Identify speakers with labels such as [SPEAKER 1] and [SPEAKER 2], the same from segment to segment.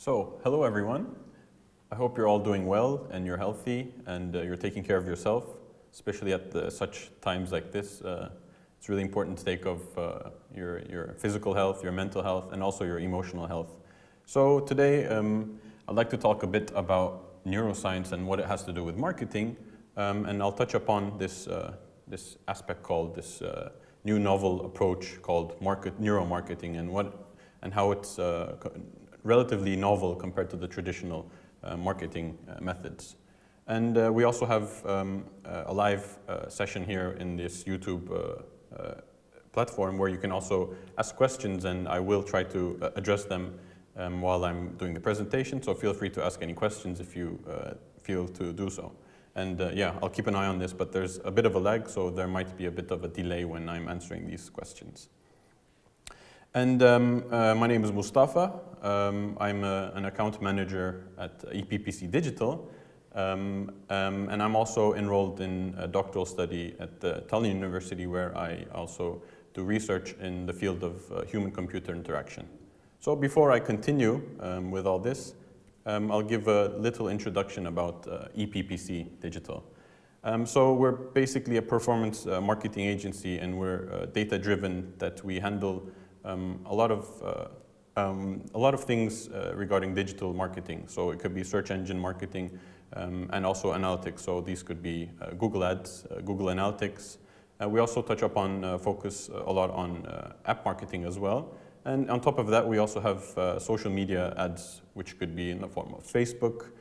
[SPEAKER 1] So, hello everyone. I hope you're all doing well and you're healthy and you're taking care of yourself, especially at such times like this. It's really important to take of your physical health, your mental health, and also your emotional health. So today, I'd like to talk a bit about neuroscience and what it has to do with marketing, and I'll touch upon this aspect called this new novel approach called neuromarketing and how it's relatively novel compared to the traditional marketing methods. And we also have a live session here in this YouTube platform where you can also ask questions, and I will try to address them while I'm doing the presentation, so feel free to ask any questions if you feel to do so. And yeah, I'll keep an eye on this, but there's a bit of a lag, so there might be a bit of a delay when I'm answering these questions. And my name is Mustafa. I'm an account manager at Eppc Digital, and I'm also enrolled in a doctoral study at the Tallinn University, where I also do research in the field of human-computer interaction. So before I continue with all this, I'll give a little introduction about Eppc Digital. So we're basically a performance marketing agency, and we're data-driven, that we handle a lot of things regarding digital marketing. So it could be search engine marketing and also analytics. So these could be Google Ads, Google Analytics. We also touch upon focus a lot on app marketing as well. And on top of that, we also have social media ads, which could be in the form of Facebook,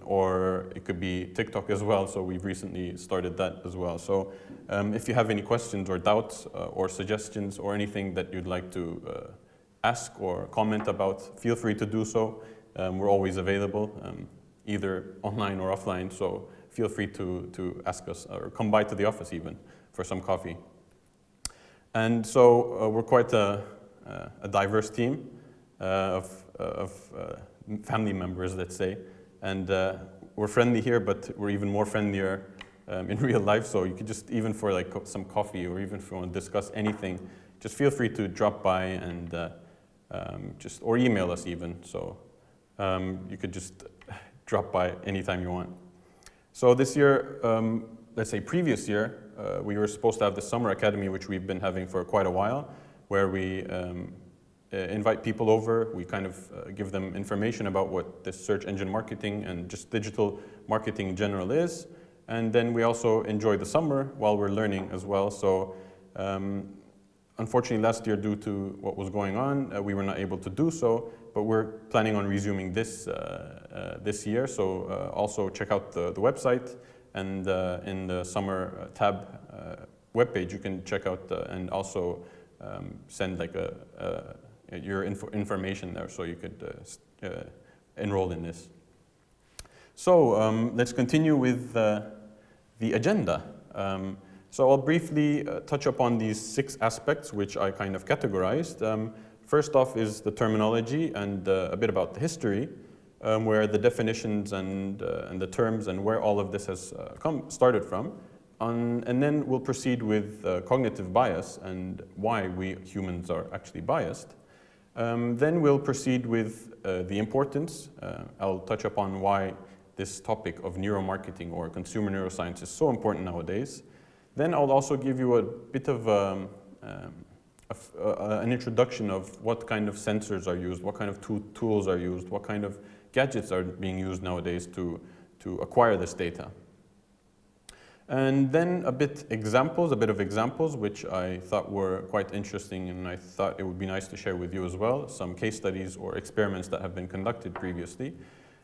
[SPEAKER 1] or it could be TikTok as well. So we've recently started that as well. So if you have any questions or doubts or suggestions or anything that you'd like to ask or comment about, feel free to do so. We're always available, either online or offline. So feel free to ask us or come by to the office even for some coffee. And so we're quite a diverse team of family members, let's say. And we're friendly here, but we're even more friendlier in real life. So you could just, even for like some coffee, or even if you want to discuss anything, just feel free to drop by and or email us even. So you could just drop by anytime you want. So this year, let's say previous year, we were supposed to have the summer academy, which we've been having for quite a while, where we invite people over. We kind of give them information about what this search engine marketing and just digital marketing in general is. And then we also enjoy the summer while we're learning as well. So unfortunately last year, due to what was going on, we were not able to do so, but we're planning on resuming this this year. So also check out the website, and in the summer tab webpage, you can check out and also send like your information there, so you could enroll in this. So let's continue with the agenda. So I'll briefly touch upon these 6 aspects, which I kind of categorized. First off is the terminology and a bit about the history, where the definitions and the terms and where all of this has started from. And then we'll proceed with cognitive bias and why we humans are actually biased. Then we'll proceed with the importance. I'll touch upon why this topic of neuromarketing or consumer neuroscience is so important nowadays. Then I'll also give you a bit of an introduction of what kind of sensors are used, what kind of tools are used, what kind of gadgets are being used nowadays to acquire this data. And then a bit of examples, which I thought were quite interesting, and I thought it would be nice to share with you as well, some case studies or experiments that have been conducted previously.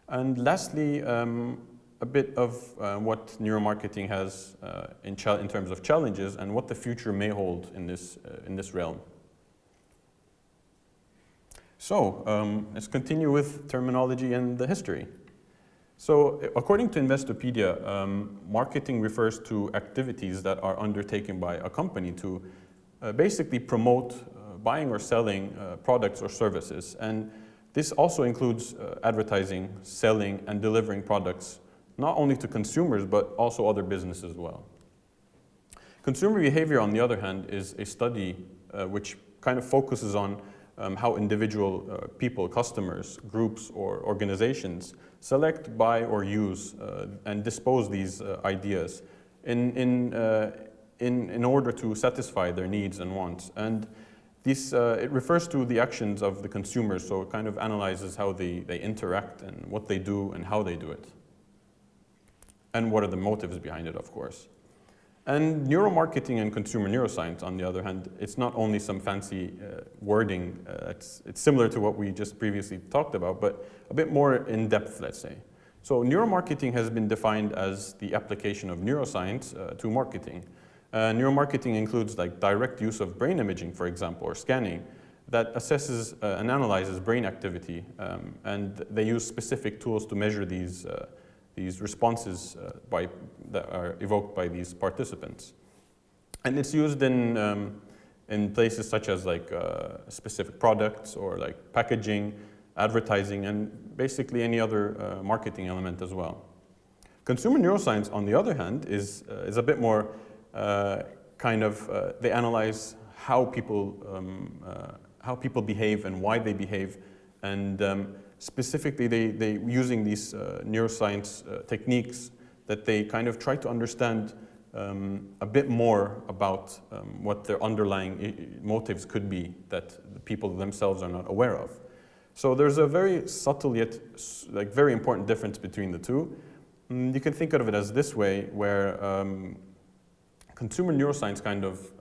[SPEAKER 1] And lastly, a bit of what neuromarketing has in terms of challenges and what the future may hold in this realm. So let's continue with terminology and the history. So according to Investopedia, marketing refers to activities that are undertaken by a company to basically promote buying or selling products or services. And this also includes advertising, selling, and delivering products, not only to consumers, but also other businesses as well. Consumer behavior, on the other hand, is a study which kind of focuses on how individual people, customers, groups, or organizations select, buy, or use and dispose these ideas in order to satisfy their needs and wants. And this, it refers to the actions of the consumers, so it kind of analyzes how they interact and what they do and how they do it. And what are the motives behind it, of course. And neuromarketing and consumer neuroscience, on the other hand, it's not only some fancy wording, it's similar to what we just previously talked about, but a bit more in depth, let's say. So neuromarketing has been defined as the application of neuroscience to marketing. Neuromarketing includes like direct use of brain imaging, for example, or scanning, that assesses and analyzes brain activity, and they use specific tools to measure these responses that are evoked by these participants. And it's used in places such as like specific products or like packaging, advertising, and basically any other marketing element as well. Consumer neuroscience, on the other hand, is a bit more they analyze how people behave and why they behave, and specifically, they using these neuroscience techniques that they kind of try to understand a bit more about what their underlying motives could be that the people themselves are not aware of. So there's a very subtle yet like very important difference between the two. You can think of it as this way, where consumer neuroscience kind of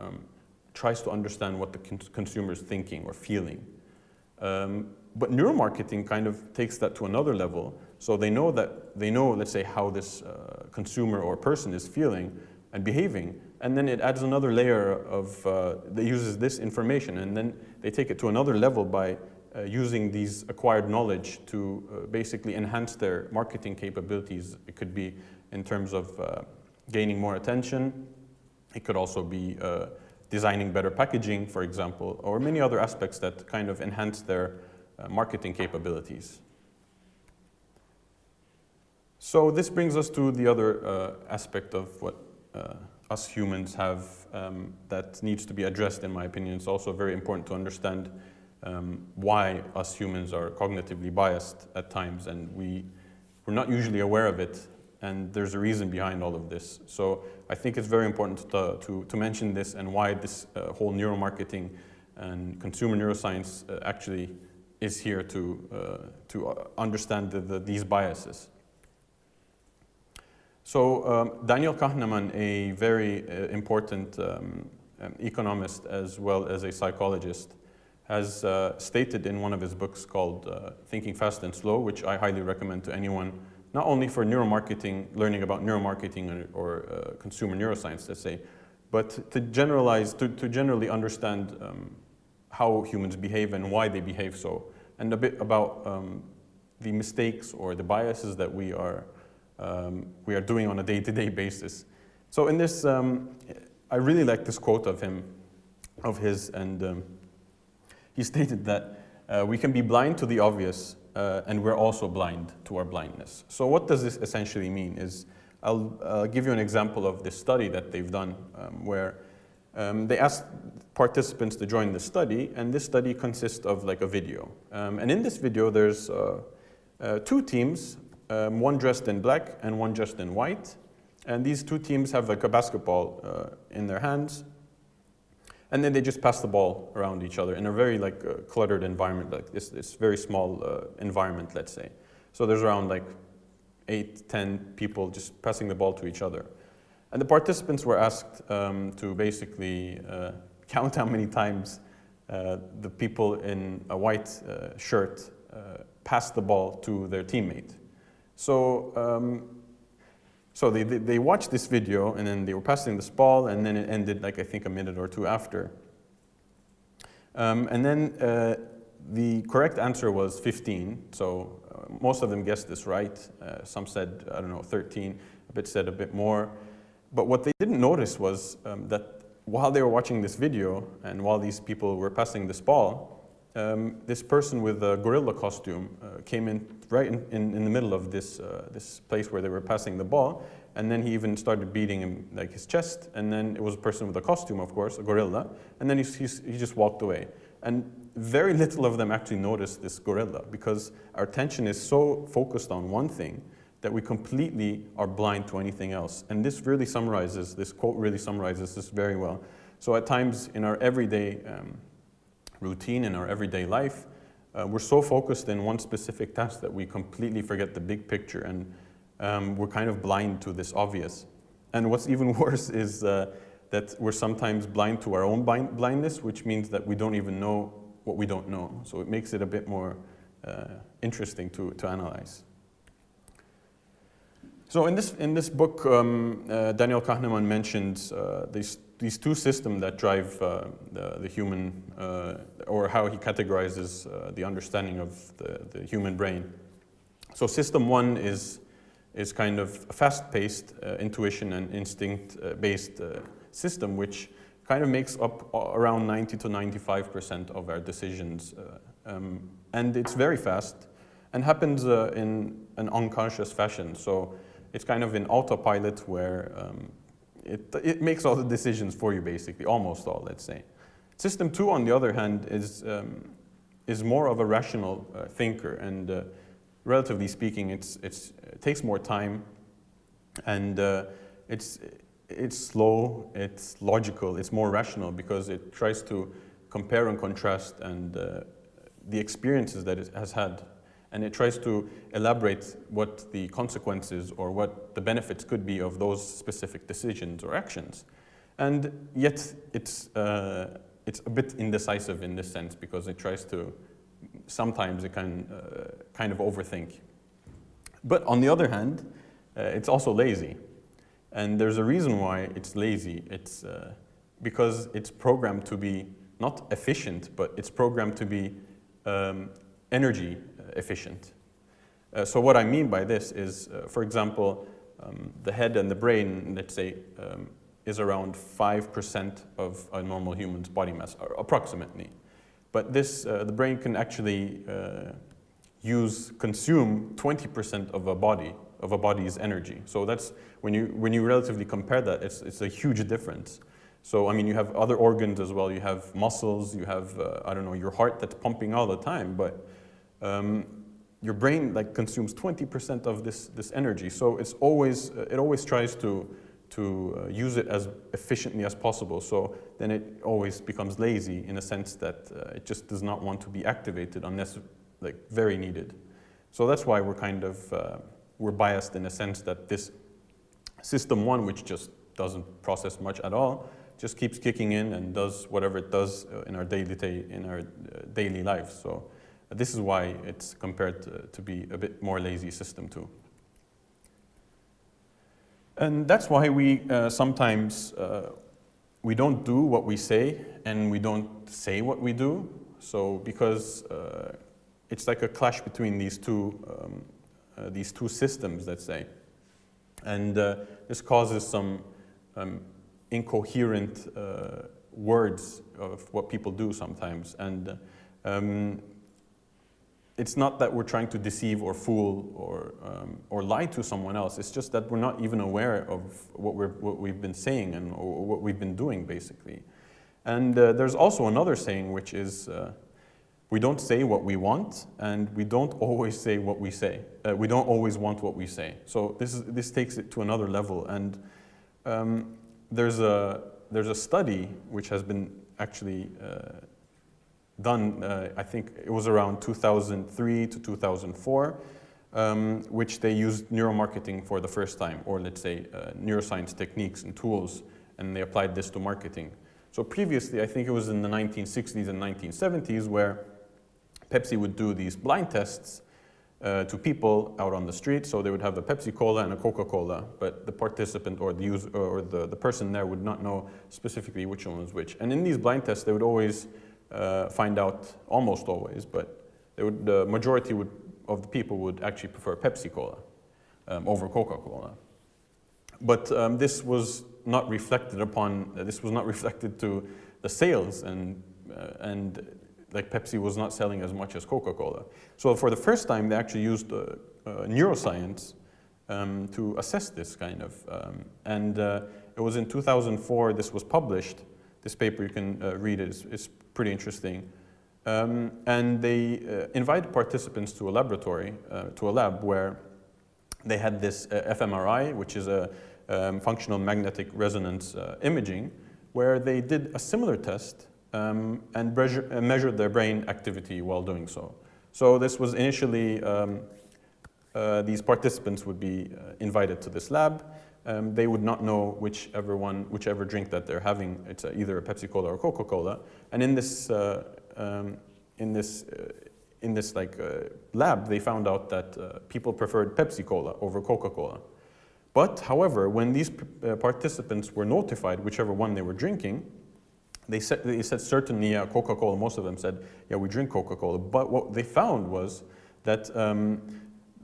[SPEAKER 1] tries to understand what the consumer is thinking or feeling. But neuromarketing kind of takes that to another level. So they know, let's say, how this consumer or person is feeling and behaving. And then it adds another layer of, that uses this information. And then they take it to another level by using these acquired knowledge to basically enhance their marketing capabilities. It could be in terms of gaining more attention. It could also be designing better packaging, for example, or many other aspects that kind of enhance their marketing capabilities. So this brings us to the other aspect of what us humans have that needs to be addressed, in my opinion. It's also very important to understand why us humans are cognitively biased at times, and we're not usually aware of it, and there's a reason behind all of this. So I think it's very important to mention this and why this whole neuromarketing and consumer neuroscience actually is here to understand these biases. So Daniel Kahneman, a very important economist as well as a psychologist, has stated in one of his books called Thinking Fast and Slow, which I highly recommend to anyone, not only for neuromarketing, learning about neuromarketing or consumer neuroscience, let's say, but to generally understand how humans behave and why they behave so, and a bit about the mistakes or the biases that we are doing on a day-to-day basis. So in this, I really like this quote of his, and he stated that we can be blind to the obvious, and we're also blind to our blindness. So what does this essentially mean? I'll give you an example of this study that they've done, where they asked participants to join the study, and this study consists of like a video. And in this video, there's two teams, one dressed in black and one dressed in white. And these two teams have like a basketball in their hands. And then they just pass the ball around each other in a very like cluttered environment, like this very small environment, let's say. So there's around like 8-10 people just passing the ball to each other. And the participants were asked to basically count how many times the people in a white shirt passed the ball to their teammate. So so they watched this video, and then they were passing this ball, and then it ended like I think a minute or two after. And then the correct answer was 15. So most of them guessed this right. Some said, I don't know, 13. A bit said a bit more. But what they didn't notice was that while they were watching this video and while these people were passing this ball, this person with a gorilla costume came in right in the middle of this place where they were passing the ball, and then he even started beating him like his chest, and then it was a person with a costume, of course, a gorilla, and then he just walked away. And very little of them actually notice this gorilla because our attention is so focused on one thing that we completely are blind to anything else. And this quote really summarizes this very well. So at times in our everyday routine, in our everyday life, we're so focused in one specific task that we completely forget the big picture, and we're kind of blind to this obvious. And what's even worse is that we're sometimes blind to our own blindness, which means that we don't even know what we don't know. So it makes it a bit more interesting to analyze. So in this book, Daniel Kahneman mentions these two systems that drive the human, or how he categorizes the understanding of the human brain. So system one is kind of a fast-paced, intuition and instinct-based system, which kind of makes up around 90 to 95% of our decisions. And it's very fast and happens in an unconscious fashion. So it's kind of in autopilot where it makes all the decisions for you, basically, almost all, let's say. System two, on the other hand, is more of a rational thinker, and relatively speaking, it takes more time, and it's slow, it's logical, it's more rational because it tries to compare and contrast and the experiences that it has had. And it tries to elaborate what the consequences or what the benefits could be of those specific decisions or actions. And yet it's a bit indecisive in this sense because it tries to, sometimes it can kind of overthink. But on the other hand, it's also lazy. And there's a reason why it's lazy. It's because it's programmed to be not efficient, but it's programmed to be energy efficient. So what I mean by this is, for example, the head and the brain, let's say, is around 5% of a normal human's body mass, approximately. But this, the brain can actually consume 20% of a body's energy. So that's, when you relatively compare that, it's a huge difference. So, I mean, you have other organs as well. You have muscles, you have, I don't know, your heart that's pumping all the time, but your brain consumes 20% of this energy. So it always tries to use it as efficiently as possible. So then it always becomes lazy in a sense that it just does not want to be activated unless very needed. So that's why we're biased in a sense that this system one, which just doesn't process much at all, just keeps kicking in and does whatever it does in our daily life. So this is why it's compared to be a bit more lazy system two. And that's why we sometimes we don't do what we say and we don't say what we do. So because it's like a clash between these two systems, let's say. And this causes some incoherent words of what people do sometimes. And it's not that we're trying to deceive or fool or lie to someone else. It's just that we're not even aware of what we've been saying and or what we've been doing, basically. And there's also another saying, which is we don't say what we want, and we don't always say what we say. We don't always want what we say. So this takes it to another level. And there's a study which has been actually done, I think it was around 2003 to 2004, which they used neuromarketing for the first time, or let's say neuroscience techniques and tools, and they applied this to marketing. So previously, I think it was in the 1960s and 1970s, where Pepsi would do these blind tests to people out on the street. So they would have a Pepsi Cola and a Coca-Cola, but the participant or the user or the person there would not know specifically which one was which. And in these blind tests, they would always find out, almost always, but the majority of the people would actually prefer Pepsi Cola over Coca-Cola. But this was not reflected to the sales, and Pepsi was not selling as much as Coca-Cola. So for the first time, they actually used neuroscience to assess this kind of. And it was in 2004 this was published. This paper, you can read it, it's pretty interesting. And they invited participants to a laboratory, to a lab where they had this Fmri, which is a functional magnetic resonance imaging, where they did a similar test and measured their brain activity while doing so. So this was initially, these participants would be invited to this lab. They would not know whichever drink that they're having. It's either a Pepsi Cola or Coca-Cola. And in this lab, they found out that people preferred Pepsi Cola over Coca-Cola. But however, when these participants were notified whichever one they were drinking, they said certainly Coca-Cola. Most of them said, yeah, we drink Coca-Cola. But what they found was that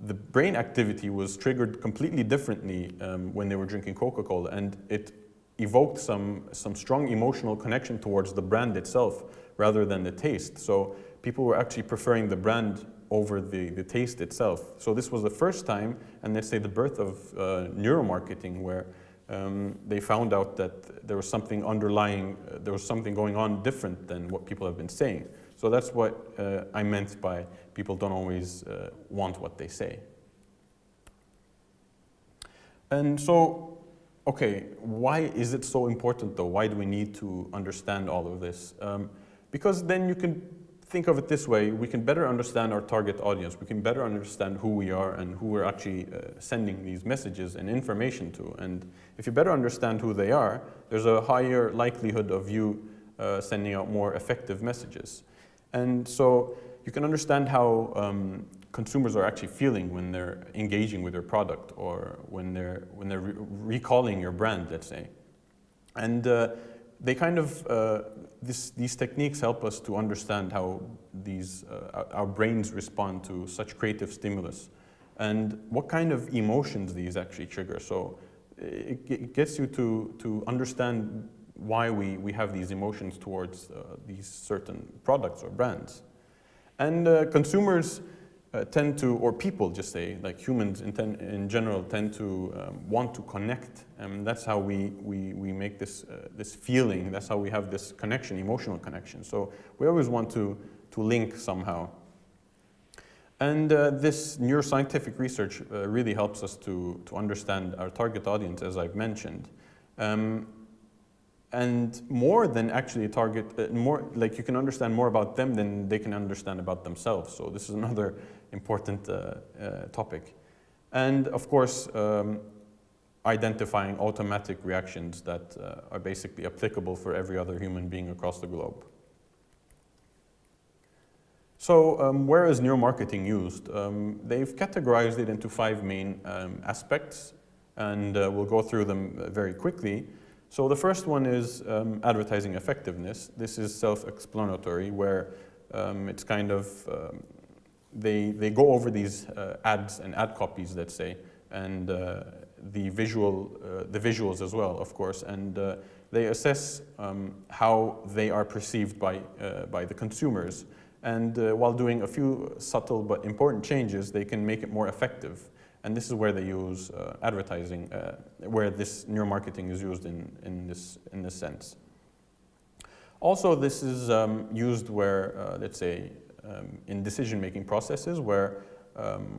[SPEAKER 1] the brain activity was triggered completely differently when they were drinking Coca-Cola, and it evoked some strong emotional connection towards the brand itself rather than the taste. So people were actually preferring the brand over the taste itself. So this was the first time, and let's say the birth of neuromarketing, where they found out that there was something underlying, there was something going on different than what people have been saying. So that's what I meant by people don't always want what they say. And so, okay, why is it so important though? Why do we need to understand all of this? Because then you can think of it this way: we can better understand our target audience, we can better understand who we are and who we're actually sending these messages and information to. And if you better understand who they are, there's a higher likelihood of you sending out more effective messages. And so you can understand how consumers are actually feeling when they're engaging with your product, or when they're recalling your brand, let's say. And they kind of, these techniques help us to understand how our brains respond to such creative stimulus and what kind of emotions these actually trigger. So it gets you to understand why we have these emotions towards these certain products or brands. And consumers tend to, or people just say, like humans in general, tend to want to connect. And that's how we make this feeling, that's how we have this connection, emotional connection. So we always want to link somehow. And this neuroscientific research really helps us to understand our target audience, as I've mentioned. And more than actually more like you can understand more about them than they can understand about themselves. So this is another important topic. And of course, identifying automatic reactions that are basically applicable for every other human being across the globe. So where is neuromarketing used? They've categorized it into 5 main aspects, and we'll go through them very quickly. So the first one is advertising effectiveness. This is self-explanatory, where it's kind of, they go over these ads and ad copies, let's say, and the visuals as well, of course, and they assess how they are perceived by the consumers. And while doing a few subtle but important changes, they can make it more effective. And this is where they use advertising, where this neuromarketing is used in this sense. Also, this is used where, let's say, in decision-making processes, where,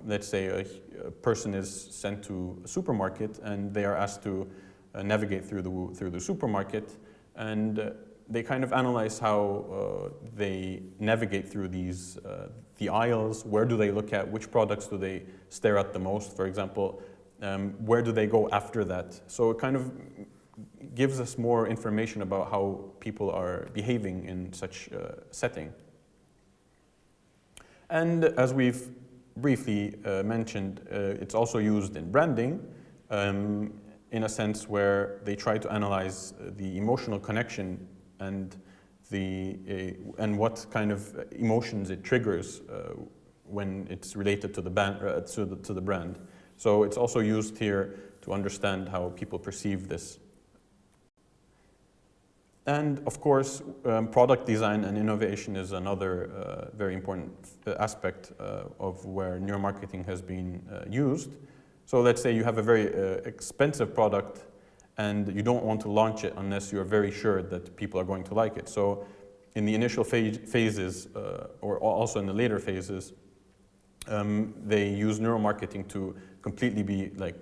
[SPEAKER 1] let's say, a person is sent to a supermarket and they are asked to navigate through the supermarket, and they kind of analyze how they navigate through the aisles. Where do they look at? Which products do they stare at the most, for example? Where do they go after that? So it kind of gives us more information about how people are behaving in such a setting. And as we've briefly mentioned, it's also used in branding, in a sense where they try to analyze the emotional connection and what kind of emotions it triggers when it's related to the brand. So it's also used here to understand how people perceive this. And of course, product design and innovation is another very important aspect of where neuromarketing has been used. So let's say you have a very expensive product and you don't want to launch it unless you're very sure that people are going to like it. So in the initial phases, or also in the later phases, they use neuromarketing to completely be like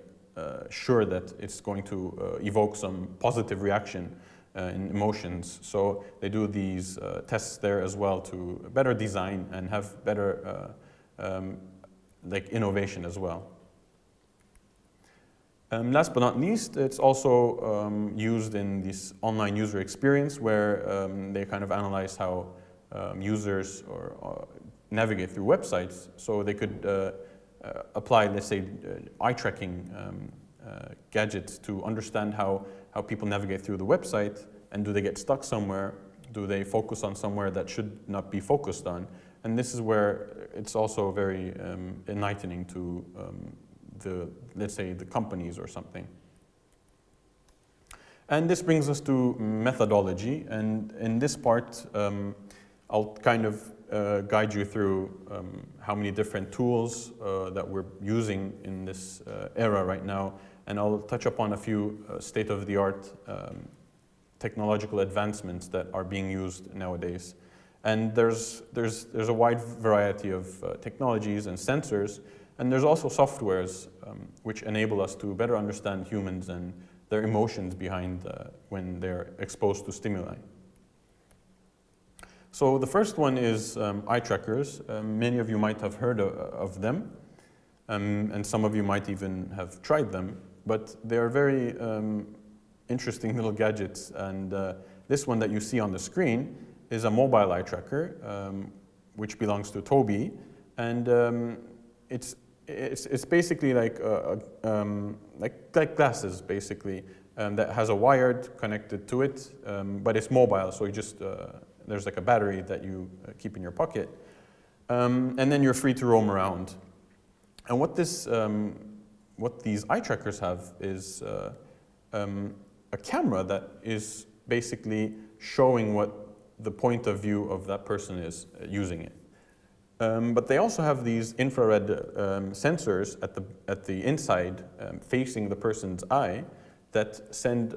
[SPEAKER 1] sure that it's going to evoke some positive reaction in emotions. So they do these tests there as well to better design and have better like innovation as well. Last but not least, it's also used in this online user experience where they kind of analyze how users navigate through websites. So they could apply, let's say, eye tracking gadgets to understand how people navigate through the website, and do they get stuck somewhere? Do they focus on somewhere that should not be focused on? And this is where it's also very enlightening to let's say, the companies or something. And this brings us to methodology, and in this part, I'll kind of guide you through how many different tools that we're using in this era right now, and I'll touch upon a few state-of-the-art technological advancements that are being used nowadays. And there's a wide variety of technologies and sensors, and there's also softwares which enable us to better understand humans and their emotions behind when they're exposed to stimuli. So the first one is eye trackers. Many of you might have heard of them, and some of you might even have tried them, but they're very interesting little gadgets. And this one that you see on the screen is a mobile eye tracker, which belongs to Tobii, and it's basically like like glasses, basically, that has a wire connected to it, but it's mobile, so you just there's like a battery that you keep in your pocket, and then you're free to roam around. And what these eye trackers have is a camera that is basically showing what the point of view of that person is using it. But they also have these infrared sensors at the inside facing the person's eye that send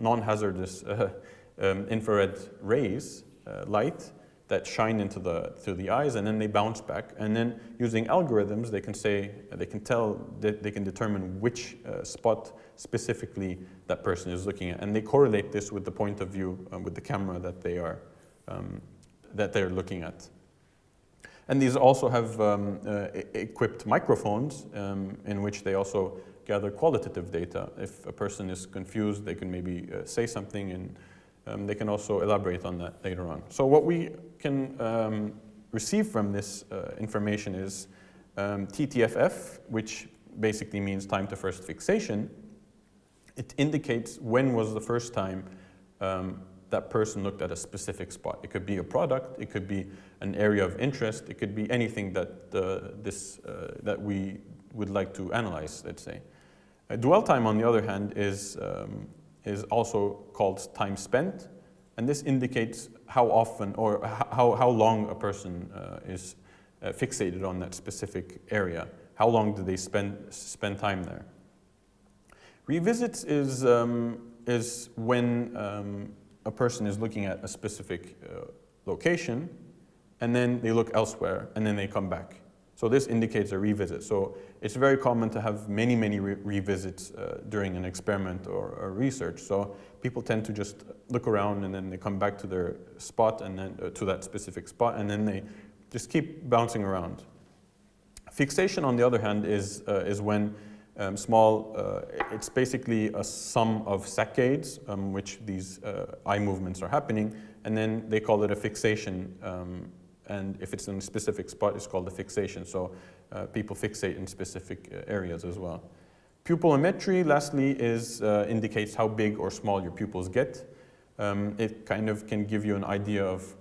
[SPEAKER 1] non-hazardous infrared rays, light, that shine into the eyes, and then they bounce back. And then using algorithms, they can determine which spot specifically that person is looking at, and they correlate this with the point of view with the camera that they're looking at. And these also have equipped microphones in which they also gather qualitative data. If a person is confused, they can maybe say something, and they can also elaborate on that later on. So what we can receive from this information is TTFF, which basically means time to first fixation. It indicates when was the first time that person looked at a specific spot. It could be a product, it could be an area of interest, it could be anything that that we would like to analyze, let's say. Dwell time, on the other hand, is also called time spent, and this indicates how often or how long a person is fixated on that specific area. How long do they spend time there? Revisits is when a person is looking at a specific location, and then they look elsewhere, and then they come back. So this indicates a revisit. So it's very common to have many revisits during an experiment or research. So people tend to just look around, and then they come back to their spot, and then to that specific spot, and then they just keep bouncing around. Fixation, on the other hand, is when it's basically a sum of saccades, which these eye movements are happening, and then they call it a fixation, and if it's in a specific spot, it's called a fixation. So people fixate in specific areas as well. Pupillometry, lastly, indicates how big or small your pupils get. It kind of can give you an idea of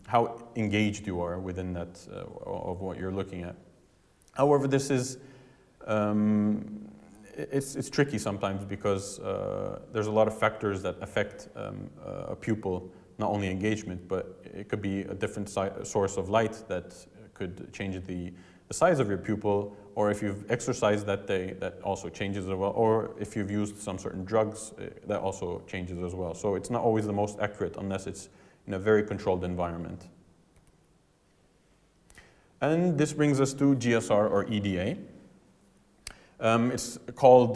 [SPEAKER 1] how engaged you are within that, of what you're looking at. However, this is it's tricky sometimes because there's a lot of factors that affect a pupil, not only engagement, but it could be a different source of light that could change the size of your pupil, or if you've exercised that day, that also changes as well, or if you've used some certain drugs, that also changes as well. So it's not always the most accurate unless it's in a very controlled environment. And this brings us to GSR or EDA. It's called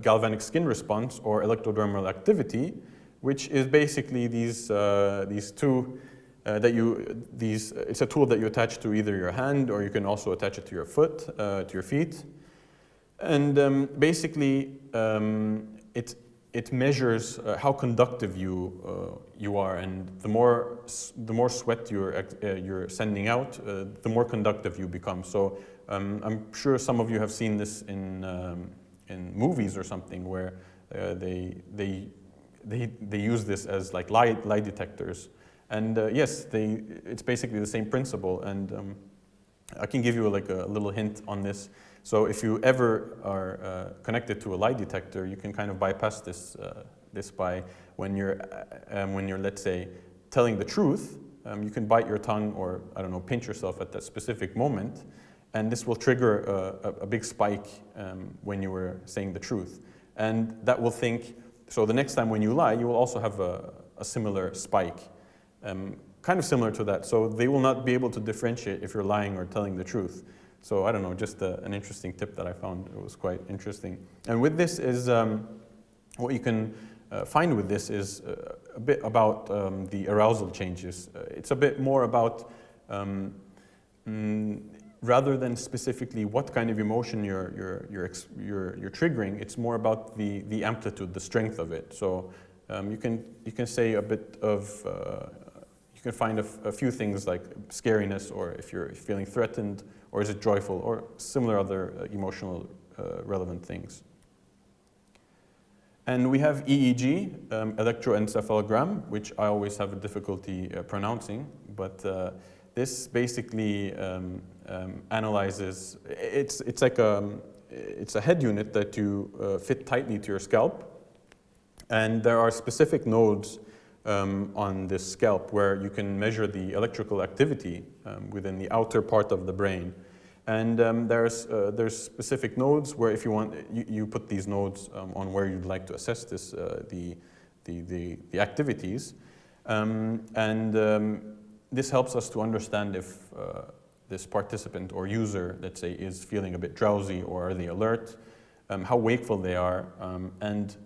[SPEAKER 1] galvanic skin response or electrodermal activity, which is basically these two it's a tool that you attach to either your hand, or you can also attach it to your foot, to your feet. And basically, it measures how conductive you are, and the more sweat you're sending out, the more conductive you become. So I'm sure some of you have seen this in movies or something, where they use this as like lie detectors. And yes, it's basically the same principle. And I can give you like a little hint on this. So if you ever are connected to a lie detector, you can kind of bypass this by when you're let's say telling the truth, you can bite your tongue or I don't know, pinch yourself at that specific moment, and this will trigger a big spike when you were saying the truth, and that will think. So the next time when you lie, you will also have a similar spike, kind of similar to that. So they will not be able to differentiate if you're lying or telling the truth. So I don't know, just an interesting tip that I found. It was quite interesting. And with this is, what you can find with this is a bit about the arousal changes. It's a bit more about, rather than specifically what kind of emotion you're triggering, it's more about the amplitude, the strength of it. So you can say a bit of, you can find a few things like scariness, or if you're feeling threatened, or is it joyful, or similar other emotional relevant things. And we have EEG, electroencephalogram, which I always have a difficulty pronouncing, but this basically analyzes, it's a head unit that you fit tightly to your scalp, and there are specific nodes on this scalp where you can measure the electrical activity within the outer part of the brain. And there's specific nodes where if you want, you put these nodes on where you'd like to assess this, the activities. This helps us to understand if this participant or user, let's say, is feeling a bit drowsy, or are they alert, how wakeful they are, and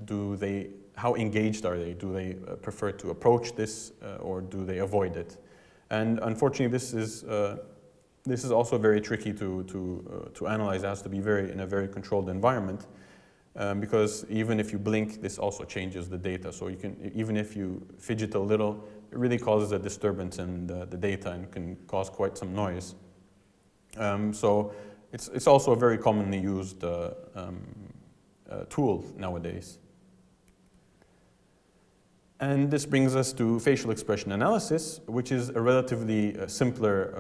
[SPEAKER 1] how engaged are they? Do they prefer to approach this, or do they avoid it? And unfortunately, this is also very tricky to analyze. It has to be in a very controlled environment, because even if you blink, this also changes the data. So even if you fidget a little, it really causes a disturbance in the data and can cause quite some noise. So it's also a very commonly used tool nowadays. And this brings us to facial expression analysis, which is a relatively simpler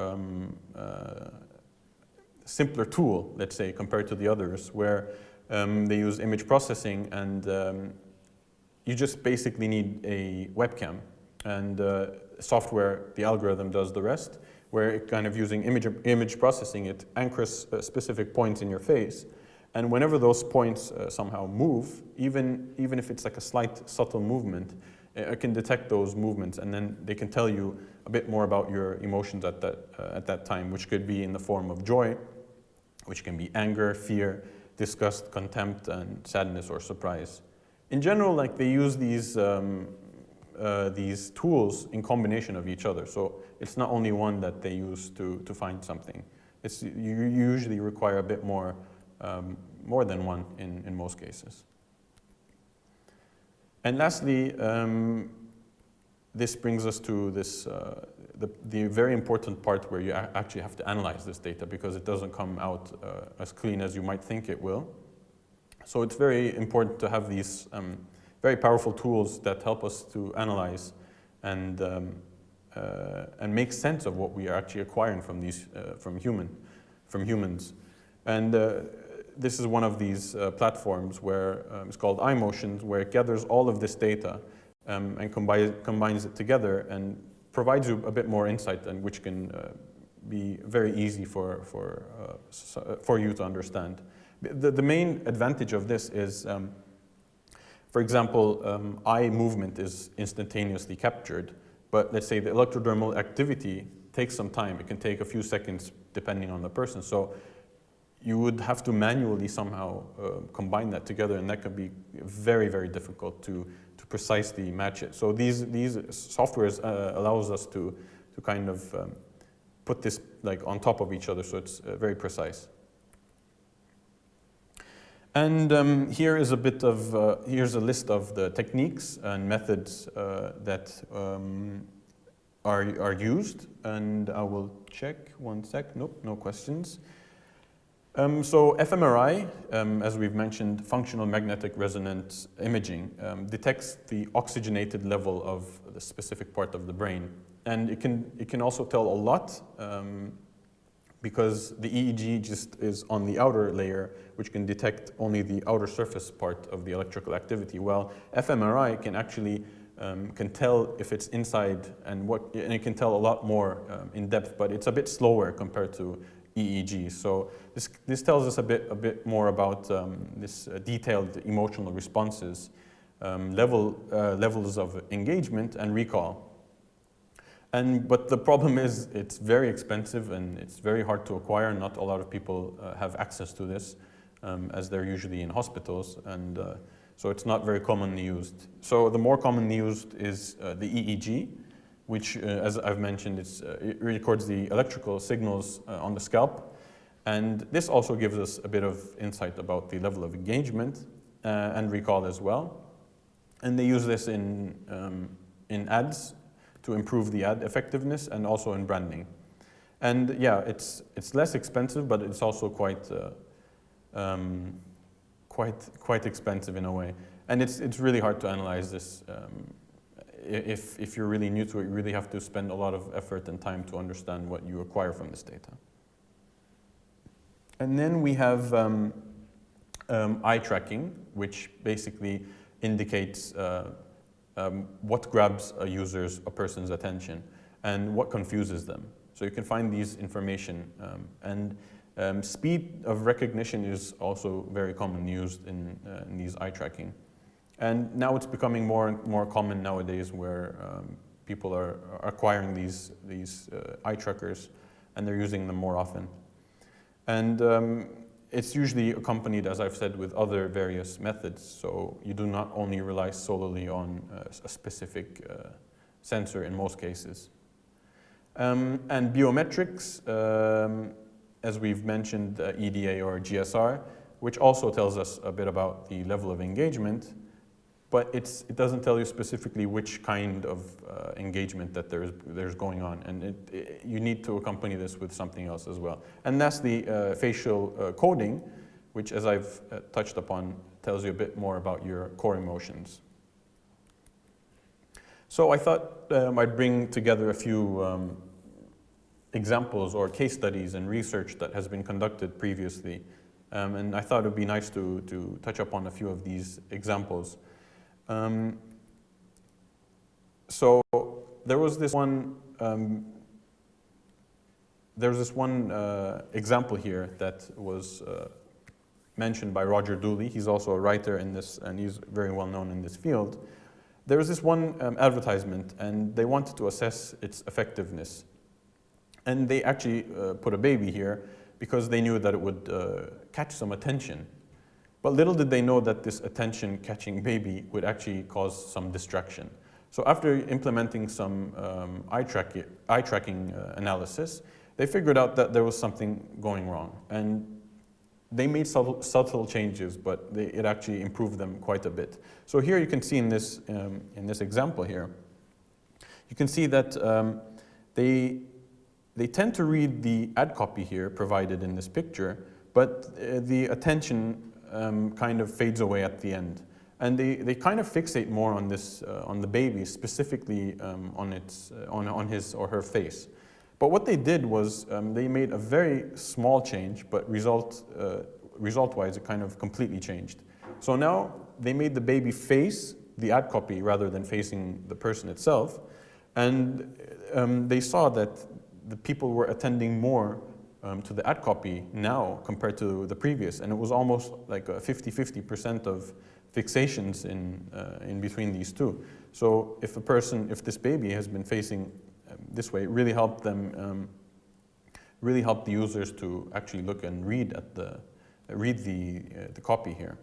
[SPEAKER 1] tool, let's say, compared to the others, where they use image processing, and you just basically need a webcam, and software, the algorithm does the rest, where it kind of using image processing, it anchors specific points in your face. And whenever those points somehow move, even if it's like a slight subtle movement, it can detect those movements, and then they can tell you a bit more about your emotions at that time, which could be in the form of joy, which can be anger, fear, disgust, contempt, and sadness or surprise. In general, like, they use these tools in combination of each other, so it's not only one that they use to find something. You usually require a bit more than one in most cases. And lastly, this brings us to this, the very important part where you actually have to analyze this data, because it doesn't come out as clean as you might think it will. So it's very important to have these very powerful tools that help us to analyze and make sense of what we are actually acquiring from these from humans. And this is one of these platforms where it's called iMotions, where it gathers all of this data and combines it together and provides you a bit more insight, and which can be very easy for you to understand. The main advantage of this is, for example, eye movement is instantaneously captured, But let's say the electrodermal activity takes some time. It can take a few seconds depending on the person. So you would have to manually somehow combine that together, and that can be very, very difficult to precisely match it. So these softwares allows us to kind of put this like on top of each other, so it's very precise. And here is a bit of, here's a list of the techniques and methods that are used, and I will check one sec. Nope, no questions. So fMRI, as we've mentioned, functional magnetic resonance imaging, detects the oxygenated level of the specific part of the brain. And it can also tell a lot because the EEG just is on the outer layer, which can detect only the outer surface part of the electrical activity. While fMRI can actually can tell if it's inside, and it can tell a lot more in depth, but it's a bit slower compared to EEG. So this tells us a bit more about this detailed emotional responses, levels of engagement and recall. But the problem is it's very expensive and it's very hard to acquire. Not a lot of people have access to this, as they're usually in hospitals, and so it's not very commonly used. So the more commonly used is the EEG, which, as I've mentioned, it records the electrical signals on the scalp. And this also gives us a bit of insight about the level of engagement and recall as well. And they use this in ads to improve the ad effectiveness, and also in branding. And yeah, it's less expensive, but it's also quite expensive in a way. And it's really hard to analyze this. If you're really new to it, you really have to spend a lot of effort and time to understand what you acquire from this data. And then we have eye tracking, which basically indicates what grabs a person's attention and what confuses them. So you can find these information. And speed of recognition is also very commonly used in these eye tracking. And now it's becoming more and more common nowadays, where people are acquiring these eye trackers, and they're using them more often. And it's usually accompanied, as I've said, with other various methods. So you do not only rely solely on a specific sensor in most cases. And biometrics, as we've mentioned, EDA or GSR, which also tells us a bit about the level of engagement, but it doesn't tell you specifically which kind of engagement that there's going on, and you need to accompany this with something else as well. And that's the facial coding, which, as I've touched upon, tells you a bit more about your core emotions. So I thought I'd bring together a few examples or case studies and research that has been conducted previously, and I thought it would be nice to touch upon a few of these examples. So there was this one example here that was mentioned by Roger Dooley. He's also a writer in this, and he's very well known in this field. There was this one advertisement, and they wanted to assess its effectiveness. And they actually put a baby here because they knew that it would catch some attention. But little did they know that this attention-catching baby would actually cause some distraction. So after implementing some eye tracking analysis, they figured out that there was something going wrong. And they made subtle changes, but it actually improved them quite a bit. So here you can see in this example here, you can see that they tend to read the ad copy here provided in this picture, but the attention kind of fades away at the end. And they kind of fixate more on this, on the baby, specifically on his or her face. But what they did was they made a very small change, but result-wise it kind of completely changed. So now they made the baby face the ad copy rather than facing the person itself, and they saw that the people were attending more to the ad copy now compared to the previous, and it was almost like a 50-50% of fixations in between these two. So if if this baby has been facing this way, it really helped them, really helped the users to actually look and read the copy here.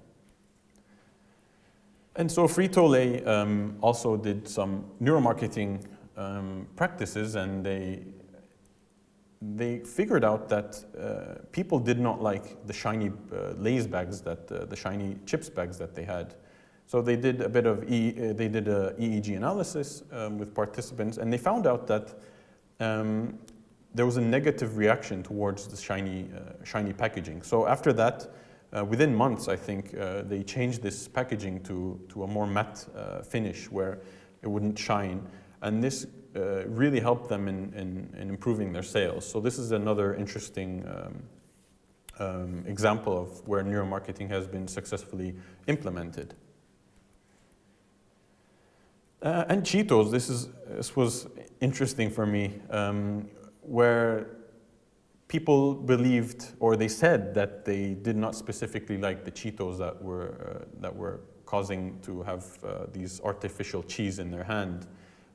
[SPEAKER 1] And so Frito-Lay also did some neuromarketing practices, and they figured out that people did not like the shiny Lay's bags, the shiny chips bags that they had. So they did a bit of EEG analysis with participants, and they found out that there was a negative reaction towards the shiny packaging. So after that, within months, I think, they changed this packaging to a more matte finish where it wouldn't shine. And this really helped them in improving their sales. So this is another interesting example of where neuromarketing has been successfully implemented. And Cheetos, this was interesting for me, where people believed, or they said that they did not specifically like the Cheetos that were causing to have these artificial cheese in their hand.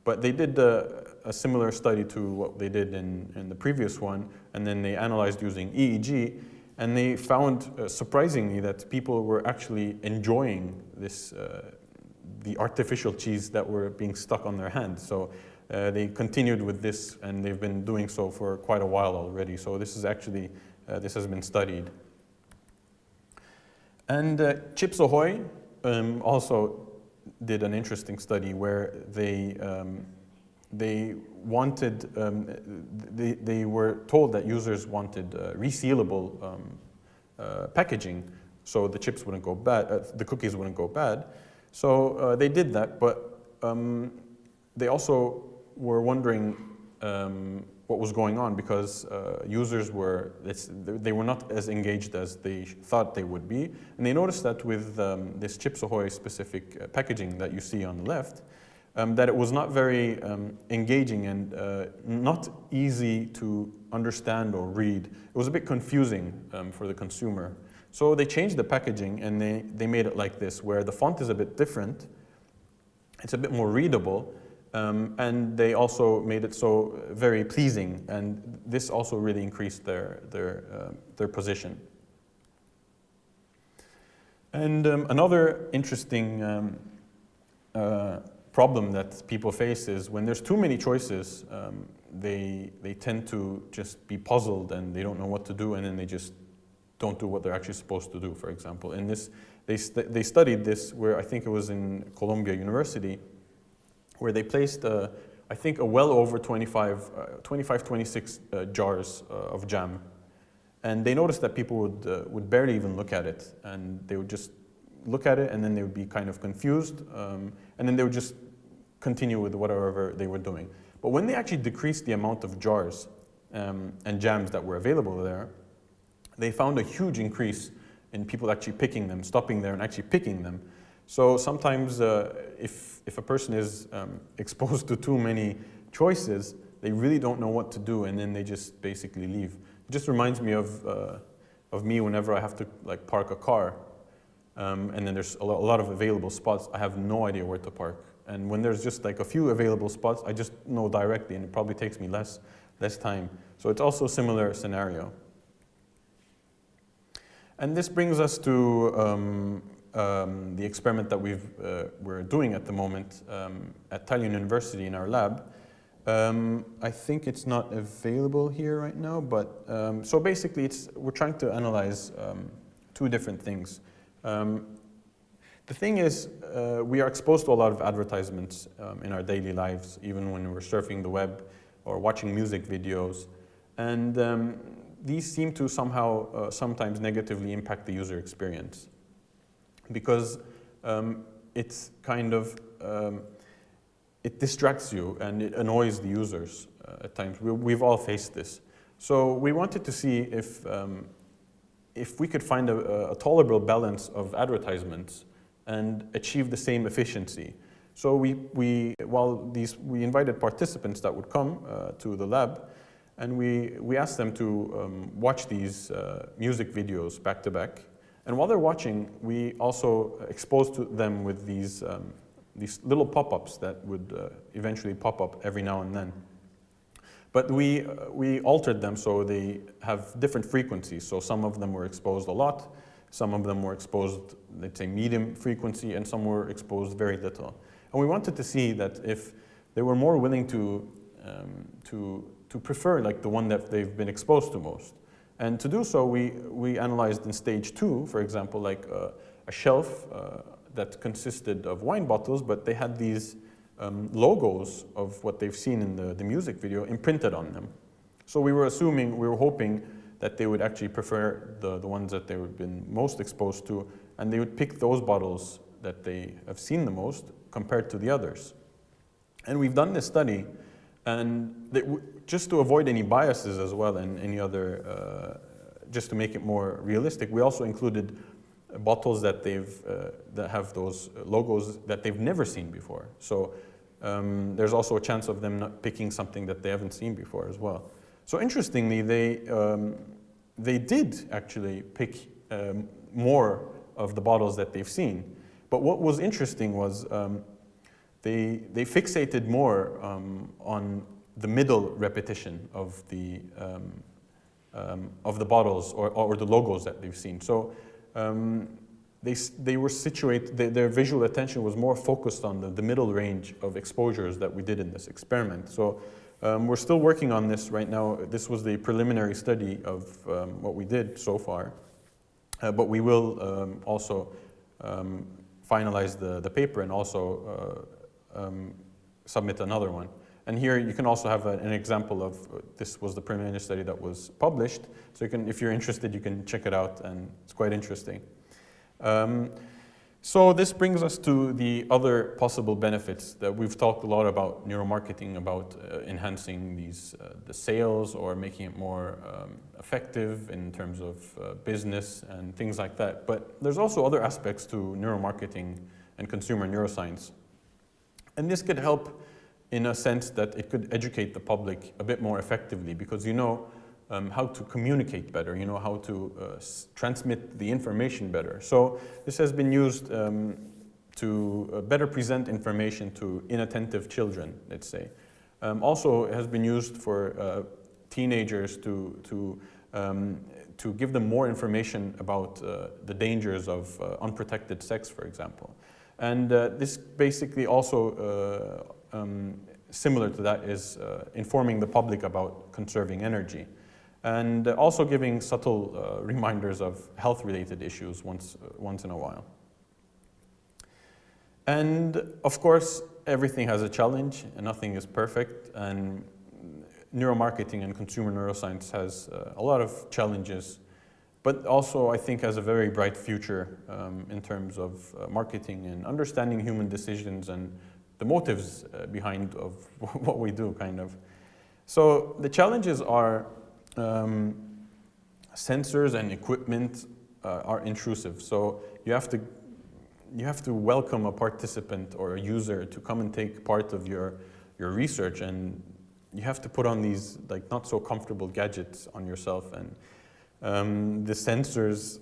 [SPEAKER 1] But they did a similar study to what they did in the previous one, and then they analyzed using EEG, and they found, surprisingly, that people were actually enjoying this, the artificial cheese that were being stuck on their hand. So they continued with this, and they've been doing so for quite a while already. So this is actually, this has been studied. And Chips Ahoy also did an interesting study where they wanted, they were told that users wanted resealable packaging, so the chips wouldn't go bad, the cookies wouldn't go bad. So they did that, but they also were wondering what was going on, because users were, they were not as engaged as they thought they would be. And they noticed that with this Chips Ahoy specific packaging that you see on the left, that it was not very engaging and not easy to understand or read. It was a bit confusing for the consumer. So they changed the packaging, and they made it like this, where the font is a bit different, it's a bit more readable, and they also made it so very pleasing, and this also really increased their position. And another interesting problem that people face is when there's too many choices, they tend to just be puzzled and they don't know what to do, and then they just don't do what they're actually supposed to do, for example. In this, they studied this where I think it was in Columbia University, where they placed, I think, a well over 26 jars of jam. And they noticed that people would barely even look at it, and they would just look at it, and then they would be kind of confused, and then they would just continue with whatever they were doing. But when they actually decreased the amount of jars and jams that were available there, they found a huge increase in people actually picking them, stopping there and actually picking them. So sometimes if a person is exposed to too many choices, they really don't know what to do, and then they just basically leave. It just reminds me of me whenever I have to like park a car, and then there's a lot of available spots. I have no idea where to park. And when there's just like a few available spots, I just know directly, and it probably takes me less time. So it's also a similar scenario. And this brings us to the experiment that we're doing at the moment at Tallinn University in our lab. I think it's not available here right now, but so basically we're trying to analyze two different things. The thing is, we are exposed to a lot of advertisements in our daily lives, even when we're surfing the web or watching music videos. And these seem to somehow sometimes negatively impact the user experience, because it's kind of, it distracts you and it annoys the users at times. We've all faced this. So we wanted to see if we could find a tolerable balance of advertisements and achieve the same efficiency. So we invited participants that would come to the lab, And we asked them to watch these music videos back to back. And while they're watching, we also exposed them with these little pop-ups that would eventually pop up every now and then. But we altered them so they have different frequencies. So some of them were exposed a lot, some of them were exposed, let's say, medium frequency, and some were exposed very little. And we wanted to see that if they were more willing to prefer like the one that they've been exposed to most. And to do so, we analyzed in stage 2, for example, like a shelf that consisted of wine bottles, but they had these logos of what they've seen in the music video imprinted on them. So we were hoping that they would actually prefer the ones that they've been most exposed to, and they would pick those bottles that they have seen the most compared to the others. And we've done this study, and just to avoid any biases as well and any other, just to make it more realistic, we also included bottles that that have those logos that they've never seen before. So there's also a chance of them not picking something that they haven't seen before as well. So interestingly, they did actually pick more of the bottles that they've seen. But what was interesting was they fixated more on the middle repetition of the bottles or the logos that they've seen. So they were situated, their visual attention was more focused on the middle range of exposures that we did in this experiment. So we're still working on this right now. This was the preliminary study of what we did so far. But we will also finalize the paper and also submit another one. And here you can also have an example of, this was the preliminary study that was published. So you can, if you're interested, you can check it out, and it's quite interesting. So this brings us to the other possible benefits that we've talked a lot about neuromarketing, about enhancing the sales or making it more effective in terms of business and things like that. But there's also other aspects to neuromarketing and consumer neuroscience. And this could help in a sense that it could educate the public a bit more effectively, because you know how to communicate better, you know how to transmit the information better. So this has been used to better present information to inattentive children, let's say. Also, it has been used for teenagers to give them more information about the dangers of unprotected sex, for example. And this basically also, similar to that, is informing the public about conserving energy. And also giving subtle reminders of health-related issues once in a while. And of course, everything has a challenge, and nothing is perfect. And neuromarketing and consumer neuroscience has a lot of challenges, but also I think has a very bright future in terms of marketing and understanding human decisions and the motives behind of what we do, kind of. So the challenges are sensors and equipment are intrusive. So you have to welcome a participant or a user to come and take part of your research, and you have to put on these like not so comfortable gadgets on yourself, and the sensors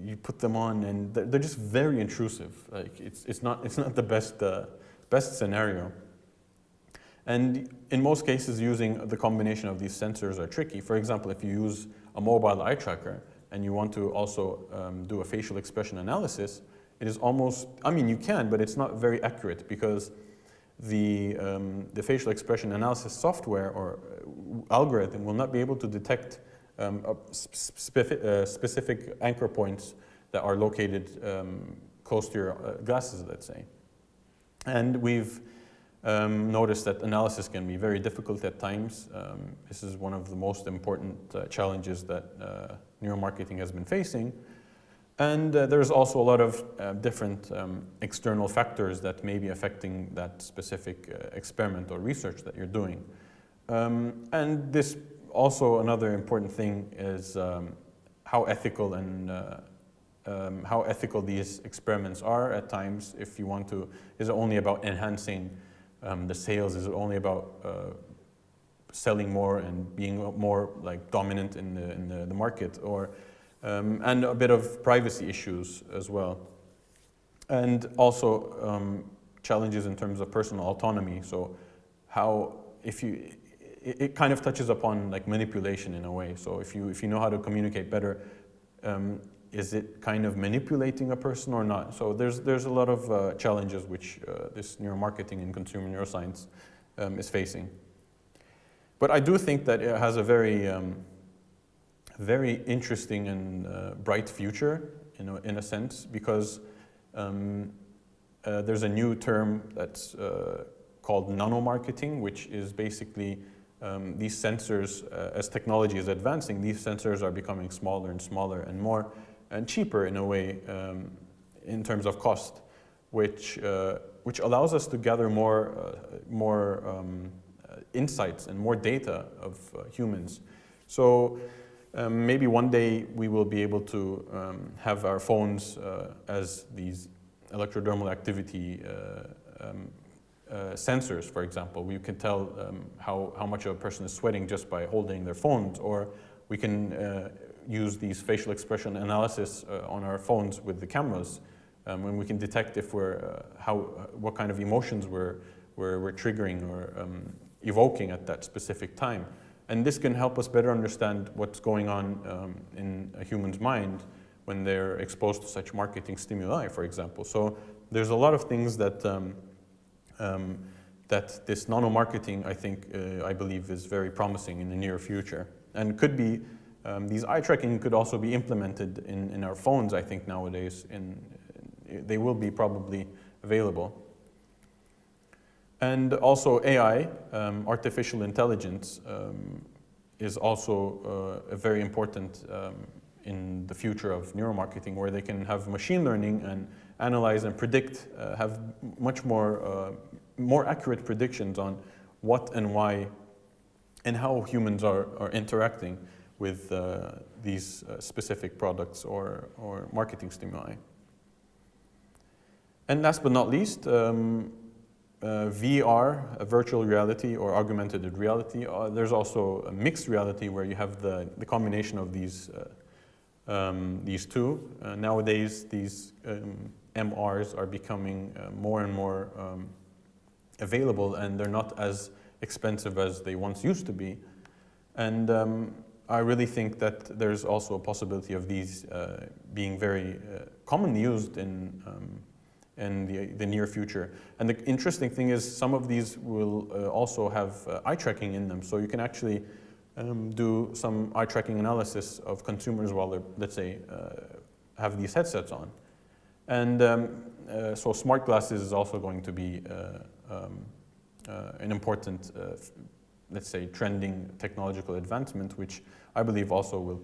[SPEAKER 1] you put them on and they're just very intrusive. Like it's not the best scenario. And in most cases, using the combination of these sensors are tricky. For example, if you use a mobile eye tracker and you want to also do a facial expression analysis, it is almost, I mean, you can, but it's not very accurate, because the facial expression analysis software or algorithm will not be able to detect specific anchor points that are located close to your glasses, let's say. And we've noticed that analysis can be very difficult at times. This is one of the most important challenges that neuromarketing has been facing. And there's also a lot of different external factors that may be affecting that specific experiment or research that you're doing. And this also, another important thing is how ethical and how ethical these experiments are at times. If you want to, is it only about enhancing the sales? Is it only about selling more and being more like dominant in the market, or and a bit of privacy issues as well, and also challenges in terms of personal autonomy. So how, if you, it kind of touches upon like manipulation in a way. So if you know how to communicate better, is it kind of manipulating a person or not? So there's a lot of challenges which this neuromarketing and consumer neuroscience is facing. But I do think that it has a very very interesting and bright future in a sense, because there's a new term that's called nanomarketing, which is basically these sensors, as technology is advancing, these sensors are becoming smaller and smaller and more and cheaper in a way in terms of cost, which allows us to gather more insights and more data of humans. So maybe one day we will be able to have our phones as these electrodermal activity sensors, for example. We can tell how much a person is sweating just by holding their phones, or we can use these facial expression analysis on our phones with the cameras, when we can detect if what kind of emotions we're triggering or evoking at that specific time. And this can help us better understand what's going on in a human's mind when they're exposed to such marketing stimuli, for example. So there's a lot of things that that this nanomarketing, I believe, is very promising in the near future, and could be these eye tracking could also be implemented in our phones. I think nowadays, they will be probably available. And also AI, artificial intelligence, is also a very important in the future of neuromarketing, where they can have machine learning and analyze and predict, have much more accurate predictions on what and why and how humans are interacting with these specific products or marketing stimuli. And last but not least, VR, virtual reality or augmented reality. There's also a mixed reality where you have the combination of these two. Nowadays, these MRs are becoming more and more available, and they're not as expensive as they once used to be. And I really think that there's also a possibility of these being very commonly used in the near future. And the interesting thing is, some of these will also have eye tracking in them, so you can actually do some eye tracking analysis of consumers while they're, let's say, have these headsets on. And so smart glasses is also going to be an important, let's say, trending technological advancement, which I believe also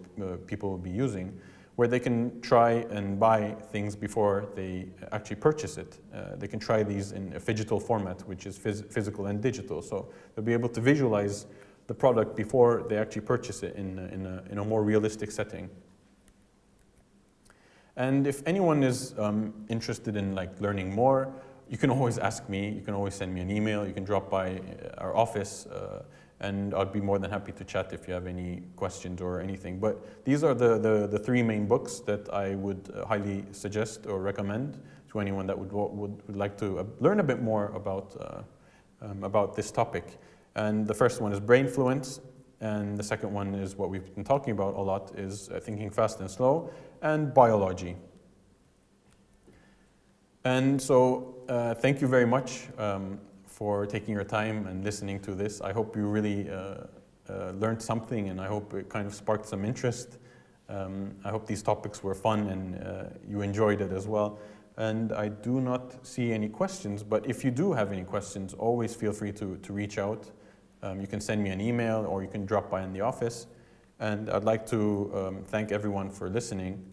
[SPEAKER 1] people will be using, where they can try and buy things before they actually purchase it. They can try these in a phygital format, which is physical and digital. So they'll be able to visualize the product before they actually purchase it in a more realistic setting. And if anyone is interested in learning more, you can always ask me. You can always send me an email. You can drop by our office, and I'd be more than happy to chat if you have any questions or anything. But these are the three main books that I would highly suggest or recommend to anyone that would like to learn a bit more about this topic. And the first one is Brainfluence, and the second one is what we've been talking about a lot, is Thinking Fast and Slow, and Biology. And so thank you very much for taking your time and listening to this. I hope you really learned something, and I hope it kind of sparked some interest. I hope these topics were fun and you enjoyed it as well. And I do not see any questions, but if you do have any questions, always feel free to reach out. You can send me an email, or you can drop by in the office. And I'd like to thank everyone for listening.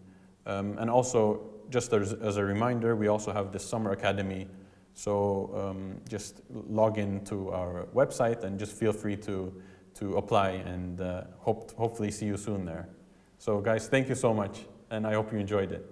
[SPEAKER 1] And also, just as a reminder, we also have this Summer Academy. So just log into our website and just feel free to apply, and hopefully see you soon there. So guys, thank you so much, and I hope you enjoyed it.